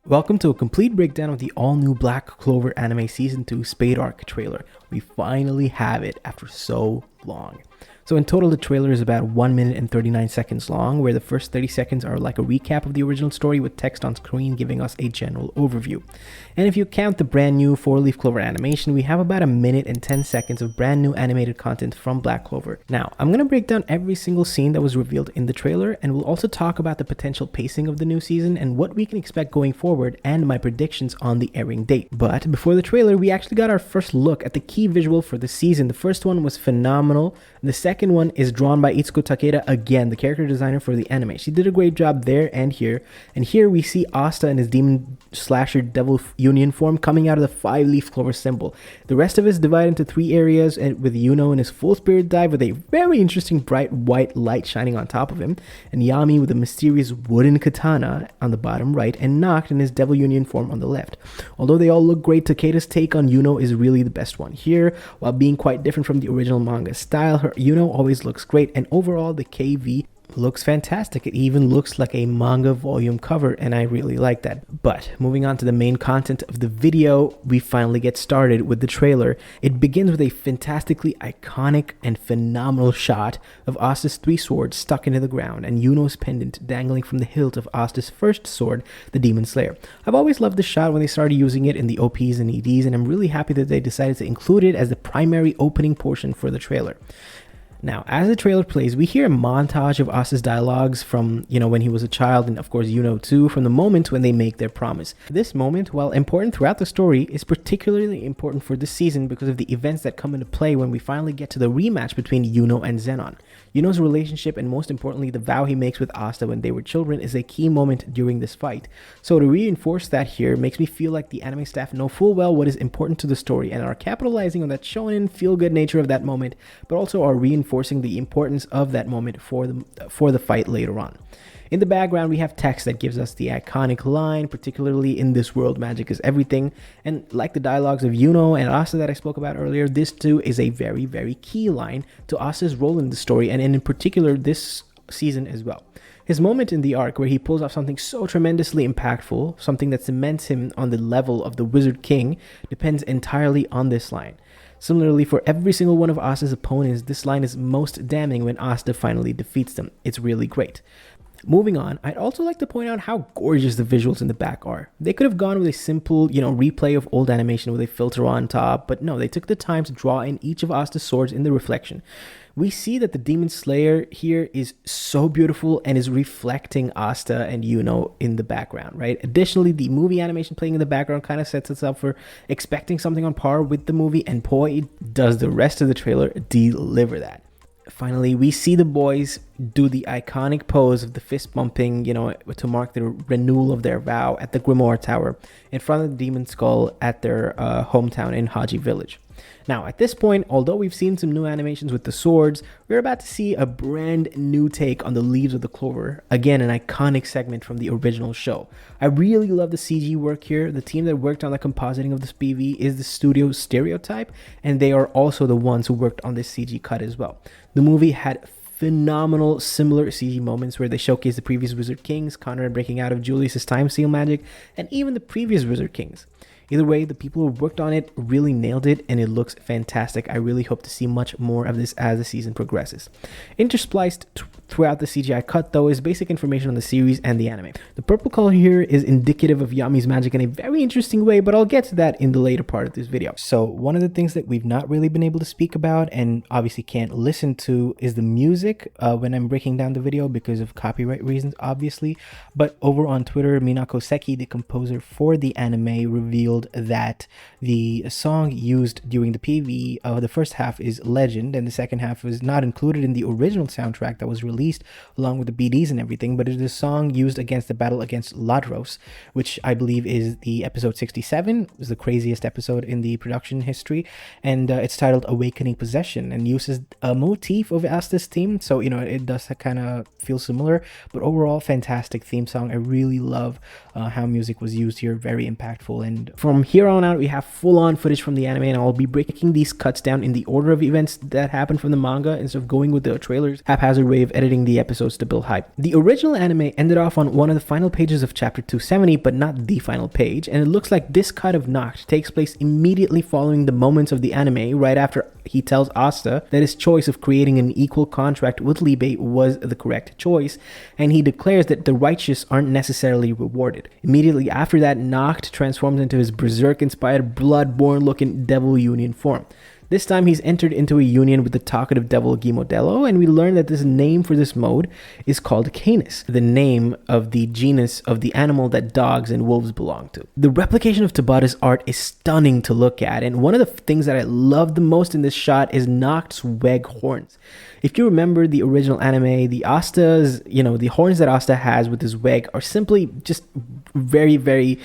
Welcome to a complete breakdown of the all-new Black Clover anime Season 2 Spade Arc trailer. We finally have it after so long. So in total, the trailer is about 1 minute and 39 seconds long, where the first 30 seconds are like a recap of the original story with text on screen giving us a general overview. And if you count the brand new 4-leaf clover animation, we have about 1 minute and 10 seconds of brand new animated content from Black Clover. Now, I'm going to break down every single scene that was revealed in the trailer, and we'll also talk about the potential pacing of the new season and what we can expect going forward and my predictions on the airing date. But before the trailer, we actually got our first look at the key visual for the season. The first one was phenomenal. The second one is drawn by Itsuko Takeda, again, the character designer for the anime. She did a great job there and here. And here we see Asta and his demon slasher devil union form coming out of the 5-leaf clover symbol. The rest of it is divided into 3 areas, and with Yuno in his full spirit dive with a very interesting bright white light shining on top of him, and Yami with a mysterious wooden katana on the bottom right, and Noct in his devil union form on the left. Although they all look great, Takeda's take on Yuno is really the best one here. While being quite different from the original manga style, her Yuno always looks great, and overall the KV looks fantastic. It even looks like a manga volume cover, and I really like that. But moving on to the main content of the video, we finally get started with the trailer. It begins with a fantastically iconic and phenomenal shot of Asta's 3 swords stuck into the ground and Yuno's pendant dangling from the hilt of Asta's first sword, the Demon Slayer. I've always loved this shot when they started using it in the OPs and EDs, and I'm really happy that they decided to include it as the primary opening portion for the trailer. Now, as the trailer plays, we hear a montage of Asta's dialogues from, when he was a child, and of course, Yuno too, from the moment when they make their promise. This moment, while important throughout the story, is particularly important for this season because of the events that come into play when we finally get to the rematch between Yuno and Zenon. Yuno's relationship, and most importantly, the vow he makes with Asta when they were children, is a key moment during this fight. So to reinforce that here makes me feel like the anime staff know full well what is important to the story and are capitalizing on that shonen feel-good nature of that moment, but also are reinforcing the importance of that moment for the fight later on. In the background, we have text that gives us the iconic line, particularly in this world, magic is everything. And like the dialogues of Yuno and Asta that I spoke about earlier, this too is a very, very key line to Asta's role in the story, and in particular this season as well. His moment in the arc where he pulls off something so tremendously impactful, something that cements him on the level of the Wizard King, depends entirely on this line. Similarly, for every single one of Asta's opponents, this line is most damning when Asta finally defeats them. It's really great. Moving on, I'd also like to point out how gorgeous the visuals in the back are. They could have gone with a simple, replay of old animation with a filter on top, but no, they took the time to draw in each of Asta's swords in the reflection. We see that the Demon Slayer here is so beautiful and is reflecting Asta and Yuno in the background, right? Additionally, the movie animation playing in the background kind of sets us up for expecting something on par with the movie, and boy, does the rest of the trailer deliver that. Finally, we see the boys do the iconic pose of the fist bumping, to mark the renewal of their vow at the Grimoire Tower in front of the demon skull at their hometown in Haji Village. Now, at this point, although we've seen some new animations with the swords, we're about to see a brand new take on the leaves of the clover. Again, an iconic segment from the original show. I really love the CG work here. The team that worked on the compositing of this PV is the studio Stereotype, and they are also the ones who worked on this CG cut as well. The movie had phenomenal similar CG moments where they showcase the previous Wizard Kings, Conrad breaking out of Julius's time seal magic, and even the previous Wizard Kings. Either way, the people who worked on it really nailed it, and it looks fantastic. I really hope to see much more of this as the season progresses. Interspliced throughout the CGI cut, though, is basic information on the series and the anime. The purple color here is indicative of Yami's magic in a very interesting way, but I'll get to that in the later part of this video. So one of the things that we've not really been able to speak about, and obviously can't listen to, is the music when I'm breaking down the video because of copyright reasons, obviously. But over on Twitter, Minako Seki, the composer for the anime, revealed that the song used during the PV of the first half is Legend, and the second half is not included in the original soundtrack that was released along with the BDs and everything, but it is a song used against the battle against Ladros, which I believe is the episode 67, is the craziest episode in the production history, and it's titled Awakening Possession, and uses a motif of Asta's theme, so it does kind of feel similar, but overall fantastic theme song. I really love how music was used here, very impactful. And from From here on out, we have full-on footage from the anime, and I'll be breaking these cuts down in the order of events that happened from the manga instead of going with the trailer's haphazard way of editing the episodes to build hype. The original anime ended off on one of the final pages of chapter 270, but not the final page, and it looks like this cut of Nacht takes place immediately following the moments of the anime, right after he tells Asta that his choice of creating an equal contract with Liebe was the correct choice, and he declares that the righteous aren't necessarily rewarded. Immediately after that, Nacht transforms into his berserk-inspired, blood-born-looking devil union form. This time he's entered into a union with the talkative devil Gimodello, and we learn that this name for this mode is called Canis, the name of the genus of the animal that dogs and wolves belong to. The replication of Tabata's art is stunning to look at, and one of the things that I love the most in this shot is Nacht's weg horns. If you remember the original anime, the Asta's, the horns that Asta has with his weg are simply just very, very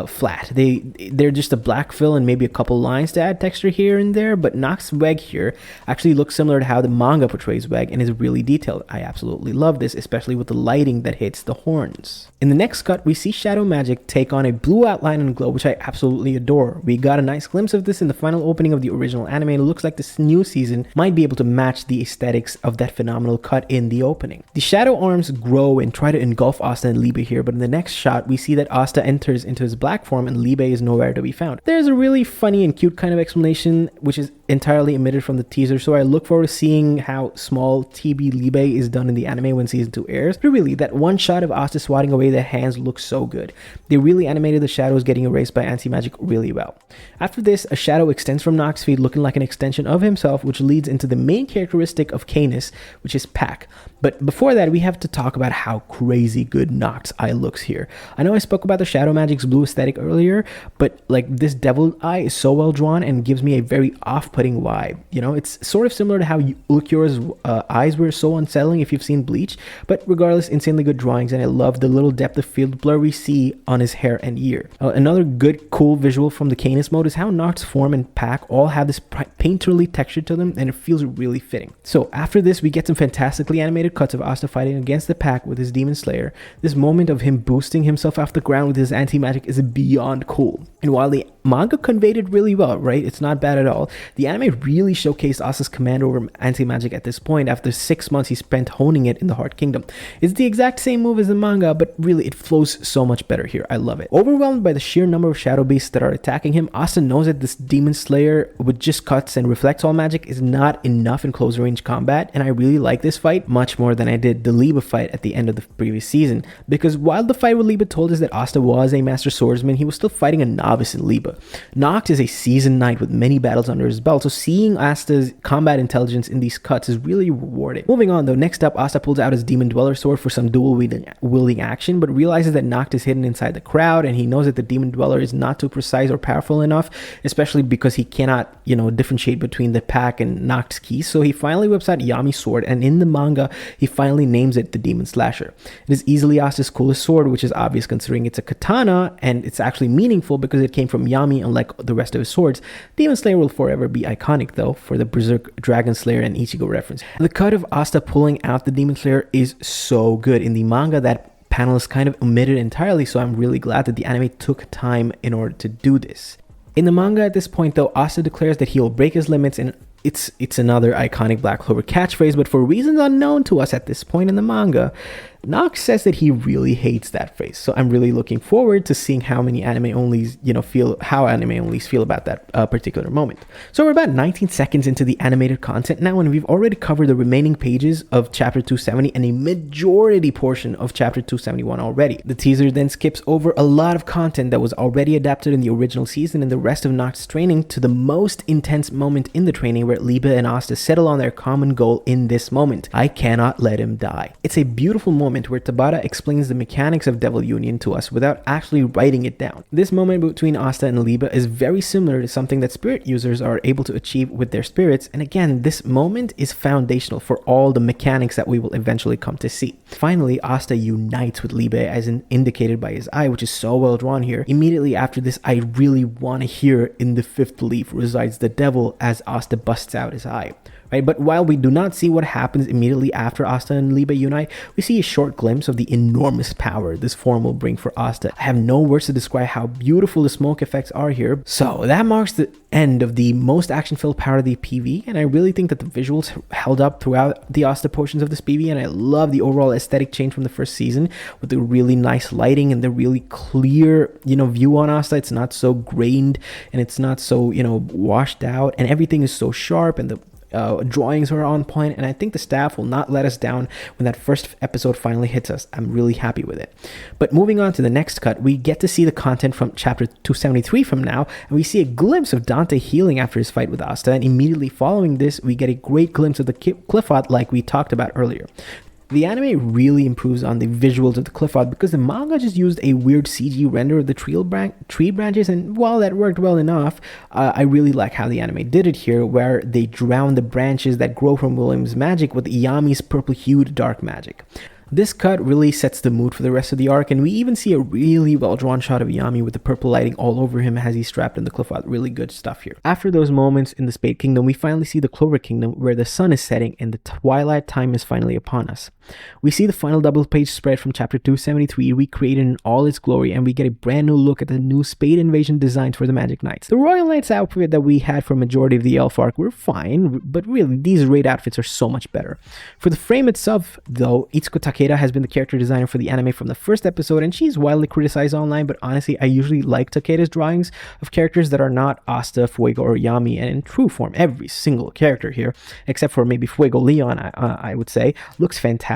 flat. They're just a black fill and maybe a couple lines to add texture here and there, but Nacht's weg here actually looks similar to how the manga portrays weg and is really detailed. I absolutely love this, especially with the lighting that hits the horns. In the next cut, we see shadow magic take on a blue outline and glow, which I absolutely adore. We got a nice glimpse of this in the final opening of the original anime, and it looks like this new season might be able to match the aesthetics of that phenomenal cut in the opening. The shadow arms grow and try to engulf Asta and Liebe here, but in the next shot, we see that Asta enters into his black form and Liebe is nowhere to be found. There's a really funny and cute kind of explanation, which is entirely omitted from the teaser, so I look forward to seeing how small TB Liebe is done in the anime when season 2 airs. But really, that one shot of Asta swatting away their hands looks so good. They really animated the shadows getting erased by anti-magic really well. After this, a shadow extends from Nacht's feet looking like an extension of himself, which leads into the main characteristic of Canis, which is Pack. But before that, we have to talk about how crazy good Nacht's eye looks here. I know I spoke about the shadow magic's blue aesthetic earlier, but like this devil eye is so well drawn and gives me a very off-putting vibe. It's sort of similar to how Ulquiorra's eyes were so unsettling if you've seen Bleach, but regardless, insanely good drawings, and I love the little depth of field blur we see on his hair and ear. Another good, cool visual from the Canis mode is how Nacht's form and Pack all have this painterly texture to them, and it feels really fitting. So after this, we get some fantastically animated cuts of Asta fighting against the Pack with his Demon Slayer. This moment of him boosting himself off the ground with his anti-magic is beyond cool. And while the manga conveyed it really well, right? It's not bad at all. The anime really showcased Asta's command over anti-magic at this point after 6 months he spent honing it in the Heart Kingdom. It's the exact same move as the manga, but really it flows so much better here. I love it. Overwhelmed by the sheer number of shadow beasts that are attacking him, Asta knows that this Demon Slayer with just cuts and reflects all magic is not enough in close range combat, and I really like this fight much more than I did the Liebe fight at the end of the previous season, because while the fight with Liebe told us that Asta was a master swordsman, he was still fighting a novice in Liebe. Nacht is a seasoned knight with many battles under his belt, so seeing Asta's combat intelligence in these cuts is really rewarding. Moving on though, next up, Asta pulls out his Demon Dweller sword for some dual wielding action, but realizes that Nacht is hidden inside the crowd, and he knows that the Demon Dweller is not too precise or powerful enough, especially because he cannot, differentiate between the Pack and Nacht's keys, so he finally whips out Yami's sword, and in the manga, he finally names it the Demon Slasher. It is easily Asta's coolest sword, which is obvious considering it's a katana, and it's actually meaningful because it came from Yami, unlike the rest of his swords. Demon Slayer will forever be iconic though, for the Berserk Dragon Slayer and Ichigo reference. The cut of Asta pulling out the Demon Slayer is so good. In the manga, that panel is kind of omitted entirely, so I'm really glad that the anime took time in order to do this. In the manga at this point though, Asta declares that he will break his limits, and it's another iconic Black Clover catchphrase, but for reasons unknown to us at this point in the manga, Nacht says that he really hates that phrase. So I'm really looking forward to seeing how many anime onlys, feel about that particular moment. So we're about 19 seconds into the animated content now, and we've already covered the remaining pages of chapter 270 and a majority portion of chapter 271 already. The teaser then skips over a lot of content that was already adapted in the original season and the rest of Nacht's training to the most intense moment in the training where Liebe and Asta settle on their common goal in this moment. I cannot let him die. It's a beautiful moment where Tabata explains the mechanics of Devil Union to us without actually writing it down. This moment between Asta and Liebe is very similar to something that spirit users are able to achieve with their spirits, and again, this moment is foundational for all the mechanics that we will eventually come to see. Finally, Asta unites with Liebe as indicated by his eye, which is so well drawn here. Immediately after this, I really want to hear "In the fifth leaf resides the devil" as Asta busts out his eye. right? But while we do not see what happens immediately after Asta and Liebe unite, we see a short glimpse of the enormous power this form will bring for Asta. I have no words to describe how beautiful the smoke effects are here. So that marks the end of the most action-filled part of the PV, and I really think that the visuals held up throughout the Asta portions of this PV, and I love the overall aesthetic change from the first season with the really nice lighting and the really clear, view on Asta. It's not so grained and it's not so, washed out, and everything is so sharp, and the drawings are on point, and I think the staff will not let us down when that first episode finally hits us. I'm really happy with it. But moving on to the next cut, we get to see the content from chapter 273 from now, and we see a glimpse of Dante healing after his fight with Asta, and immediately following this, we get a great glimpse of the cliff art like we talked about earlier. The anime really improves on the visuals of the cliff art because the manga just used a weird CG render of the tree branches, and while that worked well enough, I really like how the anime did it here, where they drown the branches that grow from William's magic with Yami's purple-hued dark magic. This cut really sets the mood for the rest of the arc, and we even see a really well-drawn shot of Yami with the purple lighting all over him as he's strapped in the cliff art. Really good stuff here. After those moments in the Spade Kingdom, we finally see the Clover Kingdom, where the sun is setting and the twilight time is finally upon us. We see the final double-page spread from chapter 273 recreated in all its glory, and we get a brand new look at the new Spade invasion designs for the Magic Knights. The Royal Knights outfit that we had for majority of the Elf arc were fine, but really, these raid outfits are so much better. For the frame itself, though, Itsuko Takeda has been the character designer for the anime from the first episode, and she's widely criticized online, but honestly, I usually like Takeda's drawings of characters that are not Asta, Fuego, or Yami, and in true form, every single character here, except for maybe Fuego Leon, I would say, looks fantastic.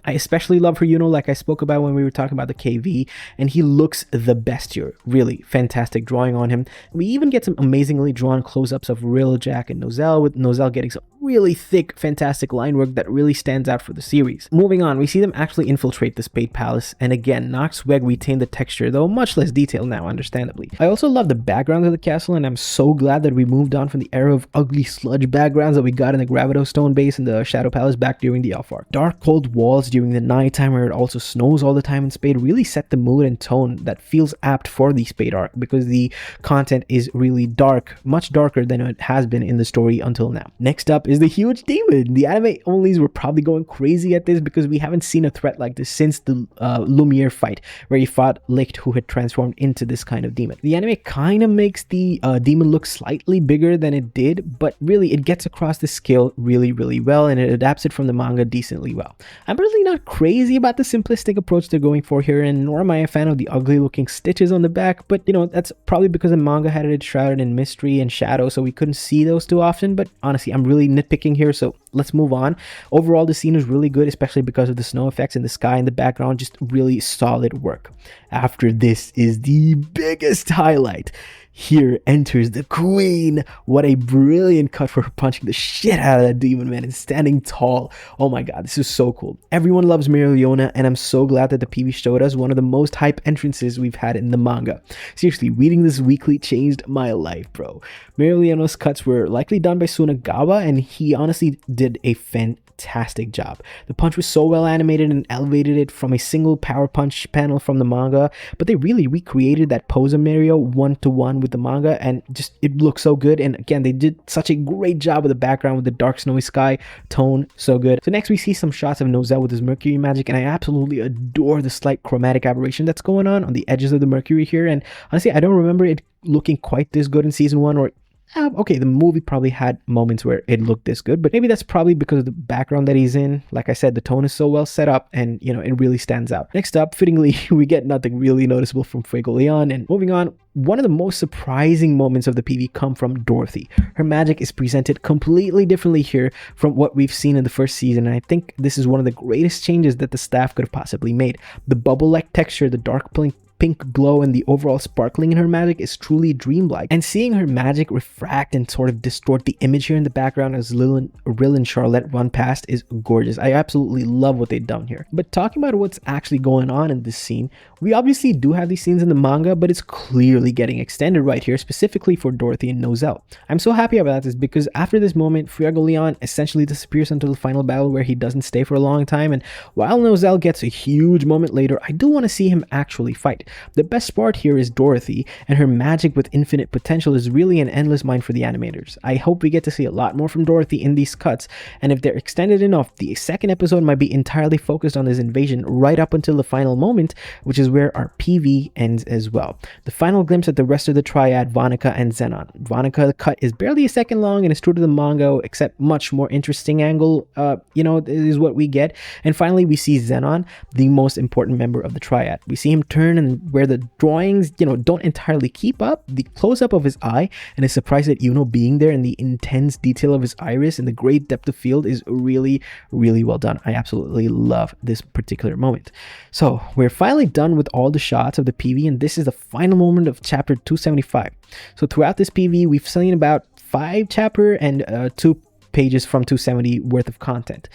I especially love Hyuno, like I spoke about when we were talking about the KV, and he looks the best here. Really fantastic drawing on him. We even get some amazingly drawn close-ups of Rill, Jack, and Nozel, with Nozel getting some really thick, fantastic line work that really stands out for the series. Moving on, we see them actually infiltrate the Spade Palace, and again, Nox Weg retained the texture, though much less detail now, understandably. I also love the backgrounds of the castle, and I'm so glad that we moved on from the era of ugly sludge backgrounds that we got in the Gravitostone base and the Shadow Palace back during the Elf arc. Dark, cold walls during the nighttime, where it also snows all the time in Spade, really set the mood and tone that feels apt for the Spade arc, because the content is really dark, much darker than it has been in the story until now. Next up is the huge demon. The anime onlys were probably going crazy at this because we haven't seen a threat like this since the Lumiere fight, where he fought Licht, who had transformed into this kind of demon. The anime kind of makes the demon look slightly bigger than it did, but really it gets across the scale really, really well, and it adapts it from the manga decently well. I'm really not crazy about the simplistic approach they're going for here, and nor am I a fan of the ugly looking stitches on the back, but that's probably because the manga had it shrouded in mystery and shadow, so we couldn't see those too often. But honestly, I'm really nitpicking here, so let's move on. Overall, the scene is really good, especially because of the snow effects in the sky in the background. Just really solid work. After this is the biggest highlight. Here enters the queen. What a brilliant cut for her punching the shit out of that demon, man, and standing tall. Oh my god, this is so cool. Everyone loves Mereoleona, and I'm so glad that the PV showed us one of the most hype entrances we've had in the manga. Seriously, reading this weekly changed my life, bro. Mereoleona's cuts were likely done by Sunagawa, and he honestly did a fantastic job. The punch was so well animated and elevated it from a single power punch panel from the manga, but they really recreated that pose of Mario one-to-one with the manga, and just it looks so good. And again, they did such a great job with the background with the dark snowy sky tone. So good. So next we see some shots of Nozel with his Mercury magic, and I absolutely adore the slight chromatic aberration that's going on the edges of the Mercury here. And honestly, I don't remember it looking quite this good in season 1, or okay, the movie probably had moments where it looked this good, but maybe that's probably because of the background that he's in. Like I said, the tone is so well set up, and it really stands out. Next up, fittingly, we get nothing really noticeable from Fuego Leon. And moving on, one of the most surprising moments of the PV come from Dorothy. Her magic is presented completely differently here from what we've seen in the first season, and I think this is one of the greatest changes that the staff could have possibly made. The bubble-like texture, the dark pink glow, and the overall sparkling in her magic is truly dreamlike. And seeing her magic refract and sort of distort the image here in the background as Rill and Charlotte run past is gorgeous. I absolutely love what they've done here. But talking about what's actually going on in this scene, we obviously do have these scenes in the manga, but it's clearly getting extended right here, specifically for Dorothy and Nozel. I'm so happy about this because after this moment, Fuego Leon essentially disappears until the final battle, where he doesn't stay for a long time, and while Nozel gets a huge moment later, I do want to see him actually fight. The best part here is Dorothy, and her magic with infinite potential is really an endless mind for the animators. I hope we get to see a lot more from Dorothy in these cuts, and if they're extended enough, the second episode might be entirely focused on this invasion right up until the final moment, which is where our PV ends as well. The final glimpse at the rest of the triad, Vanica and Zenon. Vanica, the cut is barely a second long and is true to the manga, except much more interesting angle, is what we get. And finally, we see Zenon, the most important member of the triad. We see him turn, and where the drawings, don't entirely keep up, the close-up of his eye and his surprise at Yuno being there and the intense detail of his iris and the great depth of field is really, really well done. I absolutely love this particular moment. So we're finally done with all the shots of the PV, and this is the final moment of chapter 275. So throughout this PV, we've seen about 5 chapter and 2 pages from 270 worth of content,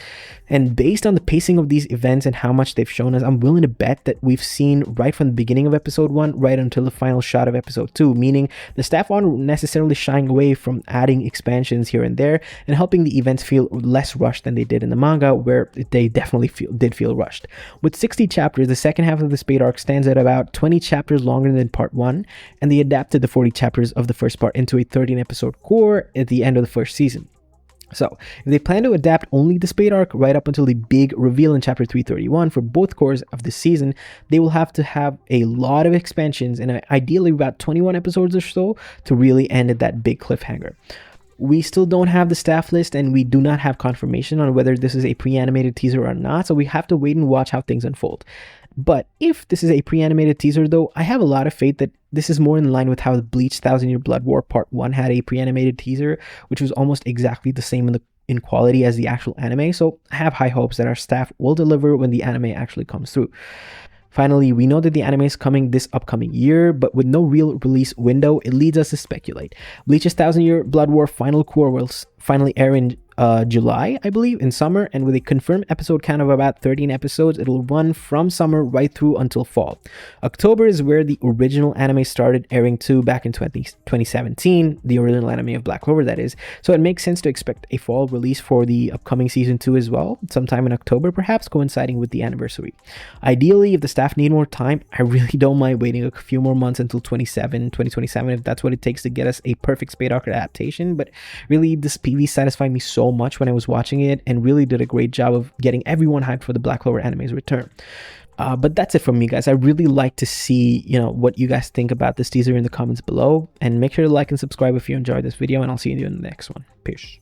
and based on the pacing of these events and how much they've shown us, I'm willing to bet that we've seen right from the beginning of episode 1 right until the final shot of episode 2, meaning the staff aren't necessarily shying away from adding expansions here and there and helping the events feel less rushed than they did in the manga, where they definitely did feel rushed. With 60 chapters, the second half of the Spade arc stands at about 20 chapters longer than part 1, and they adapted the 40 chapters of the first part into a 13 episode core at the end of the first season. So, if they plan to adapt only the Spade arc right up until the big reveal in chapter 331 for both cores of this season, they will have to have a lot of expansions and ideally about 21 episodes or so to really end at that big cliffhanger. We still don't have the staff list, and we do not have confirmation on whether this is a pre-animated teaser or not, so we have to wait and watch how things unfold. But if this is a pre-animated teaser though, I have a lot of faith that this is more in line with how the Bleach 1000 Year Blood War Part 1 had a pre-animated teaser, which was almost exactly the same in quality as the actual anime, so I have high hopes that our staff will deliver when the anime actually comes through. Finally, we know that the anime is coming this upcoming year, but with no real release window, it leads us to speculate. Bleach's 1000 Year Blood War final core will finally air in July, I believe, in summer, and with a confirmed episode count of about 13 episodes, it'll run from summer right through until fall. October is where the original anime started airing too, back in 2017, the original anime of Black Clover, that is, so it makes sense to expect a fall release for the upcoming season 2 as well, sometime in October perhaps, coinciding with the anniversary. Ideally, if the staff need more time, I really don't mind waiting a few more months until 2027 if that's what it takes to get us a perfect Spade arc adaptation, but really this PV satisfied me so much when I was watching it and really did a great job of getting everyone hyped for the Black Clover anime's return. But that's it from me, guys. I really like to see, what you guys think about this teaser in the comments below, and make sure to like and subscribe if you enjoyed this video, and I'll see you in the next one. Peace.